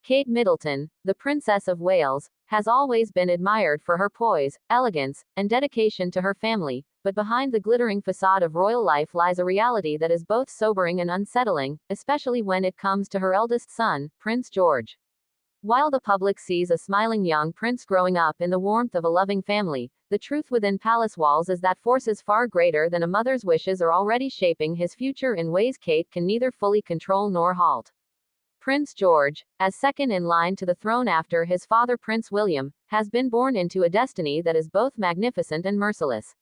Kate Middleton, the Princess of Wales, has always been admired for her poise, elegance, and dedication to her family, but behind the glittering facade of royal life lies a reality that is both sobering and unsettling, especially when it comes to her eldest son, Prince George. While the public sees a smiling young prince growing up in the warmth of a loving family, the truth within palace walls is that forces far greater than a mother's wishes are already shaping his future in ways Kate can neither fully control nor halt. Prince George, as second in line to the throne after his father Prince William, has been born into a destiny that is both magnificent and merciless.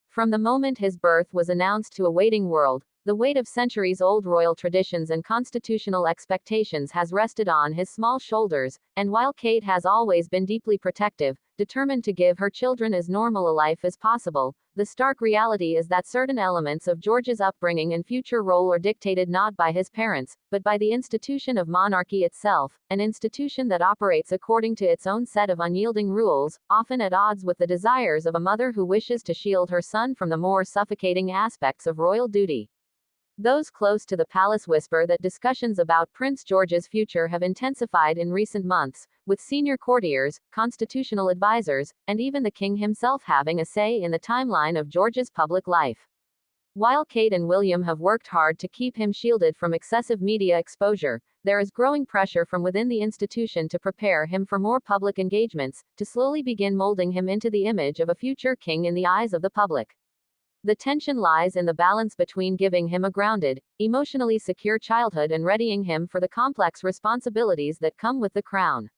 From the moment his birth was announced to a waiting world, the weight of centuries-old royal traditions and constitutional expectations has rested on his small shoulders, and while Kate has always been deeply protective, determined to give her children as normal a life as possible, the stark reality is that certain elements of George's upbringing and future role are dictated not by his parents, but by the institution of monarchy itself, an institution that operates according to its own set of unyielding rules, often at odds with the desires of a mother who wishes to shield her son from the more suffocating aspects of royal duty. Those close to the palace whisper that discussions about Prince George's future have intensified in recent months, with senior courtiers, constitutional advisors, and even the king himself having a say in the timeline of George's public life. While Kate and William have worked hard to keep him shielded from excessive media exposure, there is growing pressure from within the institution to prepare him for more public engagements, to slowly begin molding him into the image of a future king in the eyes of the public. The tension lies in the balance between giving him a grounded, emotionally secure childhood and readying him for the complex responsibilities that come with the crown.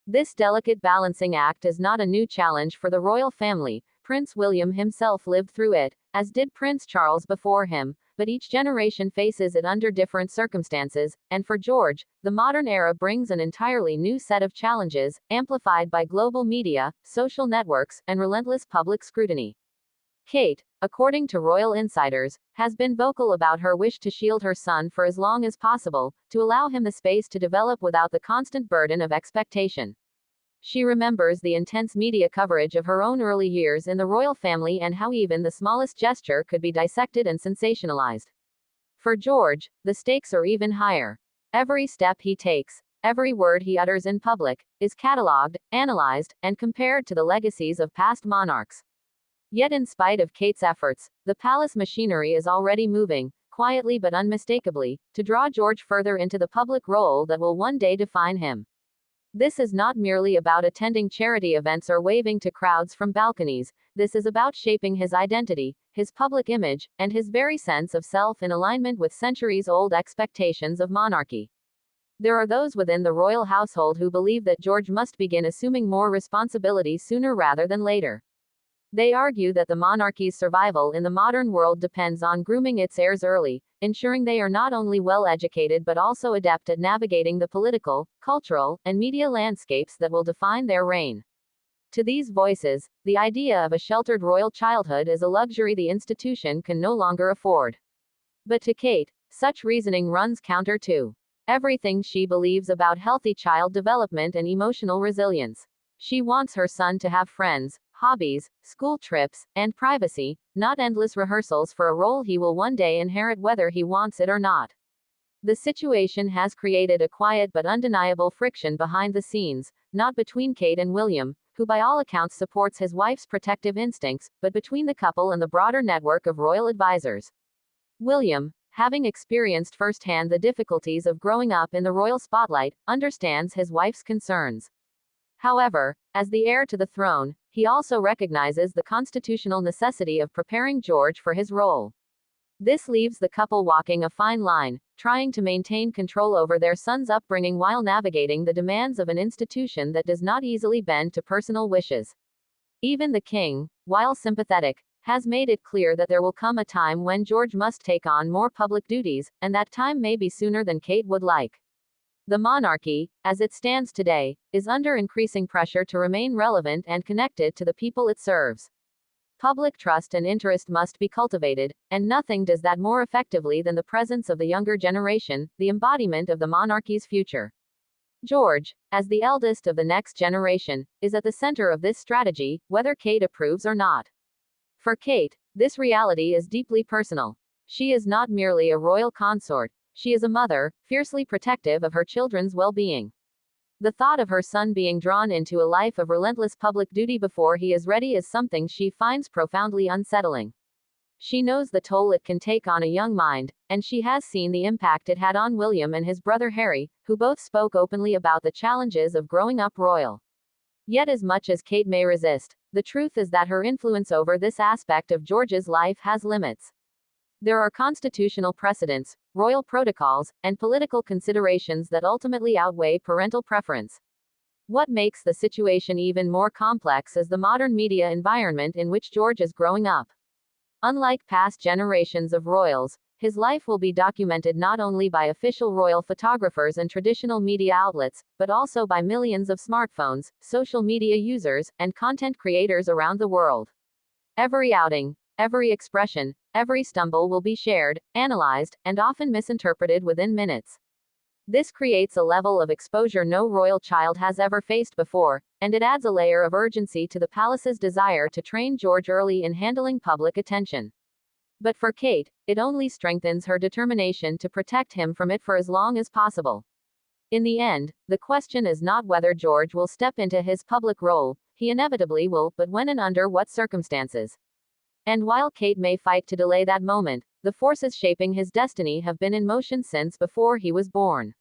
This delicate balancing act is not a new challenge for the royal family. Prince William himself lived through it, as did Prince Charles before him, but each generation faces it under different circumstances, and for George, the modern era brings an entirely new set of challenges, amplified by global media, social networks, and relentless public scrutiny. Kate, according to royal insiders, has been vocal about her wish to shield her son for as long as possible, to allow him the space to develop without the constant burden of expectation. She remembers the intense media coverage of her own early years in the royal family and how even the smallest gesture could be dissected and sensationalized. For George, the stakes are even higher. Every step he takes, every word he utters in public, is catalogued, analyzed, and compared to the legacies of past monarchs. Yet in spite of Kate's efforts, the palace machinery is already moving, quietly but unmistakably, to draw George further into the public role that will one day define him. This is not merely about attending charity events or waving to crowds from balconies. This is about shaping his identity, his public image, and his very sense of self in alignment with centuries-old expectations of monarchy. There are those within the royal household who believe that George must begin assuming more responsibility sooner rather than later. They argue that the monarchy's survival in the modern world depends on grooming its heirs early, ensuring they are not only well educated but also adept at navigating the political, cultural, and media landscapes that will define their reign. To these voices, the idea of a sheltered royal childhood is a luxury the institution can no longer afford. But to Kate, such reasoning runs counter to everything she believes about healthy child development and emotional resilience. She wants her son to have friends, hobbies, school trips, and privacy, not endless rehearsals for a role he will one day inherit whether he wants it or not. The situation has created a quiet but undeniable friction behind the scenes, not between Kate and William, who by all accounts supports his wife's protective instincts, but between the couple and the broader network of royal advisors. William, having experienced firsthand the difficulties of growing up in the royal spotlight, understands his wife's concerns. However, as the heir to the throne, he also recognizes the constitutional necessity of preparing George for his role. This leaves the couple walking a fine line, trying to maintain control over their son's upbringing while navigating the demands of an institution that does not easily bend to personal wishes. Even the king, while sympathetic, has made it clear that there will come a time when George must take on more public duties, and that time may be sooner than Kate would like. The monarchy, as it stands today, is under increasing pressure to remain relevant and connected to the people it serves. Public trust and interest must be cultivated, and nothing does that more effectively than the presence of the younger generation, the embodiment of the monarchy's future. George, as the eldest of the next generation, is at the center of this strategy, whether Kate approves or not. For Kate, this reality is deeply personal. She is not merely a royal consort. She is a mother, fiercely protective of her children's well-being. The thought of her son being drawn into a life of relentless public duty before he is ready is something she finds profoundly unsettling. She knows the toll it can take on a young mind, and she has seen the impact it had on William and his brother Harry, who both spoke openly about the challenges of growing up royal. Yet as much as Kate may resist, the truth is that her influence over this aspect of George's life has limits. There are constitutional precedents, royal protocols, and political considerations that ultimately outweigh parental preference. What makes the situation even more complex is the modern media environment in which George is growing up. Unlike past generations of royals, his life will be documented not only by official royal photographers and traditional media outlets, but also by millions of smartphones, social media users, and content creators around the world. Every outing, every expression, every stumble will be shared, analyzed, and often misinterpreted within minutes. This creates a level of exposure no royal child has ever faced before, and it adds a layer of urgency to the palace's desire to train George early in handling public attention. But for Kate, it only strengthens her determination to protect him from it for as long as possible. In the end, the question is not whether George will step into his public role, he inevitably will, but when and under what circumstances. And while Kate may fight to delay that moment, the forces shaping his destiny have been in motion since before he was born.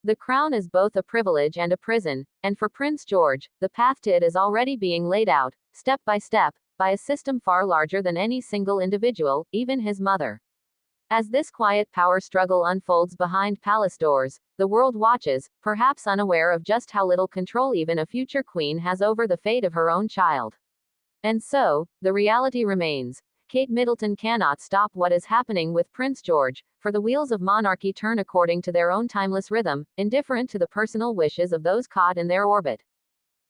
The crown is both a privilege and a prison, and for Prince George, the path to it is already being laid out, step by step, by a system far larger than any single individual, even his mother. As this quiet power struggle unfolds behind palace doors, the world watches, perhaps unaware of just how little control even a future queen has over the fate of her own child. And so, the reality remains. Kate Middleton cannot stop what is happening with Prince George, for the wheels of monarchy turn according to their own timeless rhythm, indifferent to the personal wishes of those caught in their orbit.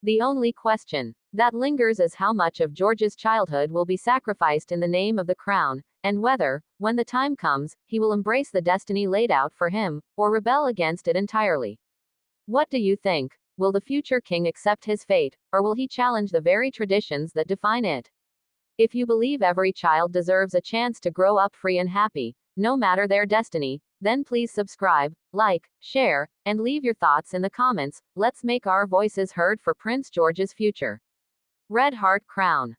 The only question that lingers is how much of George's childhood will be sacrificed in the name of the crown, and whether, when the time comes, he will embrace the destiny laid out for him, or rebel against it entirely. What do you think? Will the future king accept his fate, or will he challenge the very traditions that define it? If you believe every child deserves a chance to grow up free and happy, no matter their destiny, then please subscribe, like, share, and leave your thoughts in the comments. Let's make our voices heard for Prince George's future. Red Heart Crown.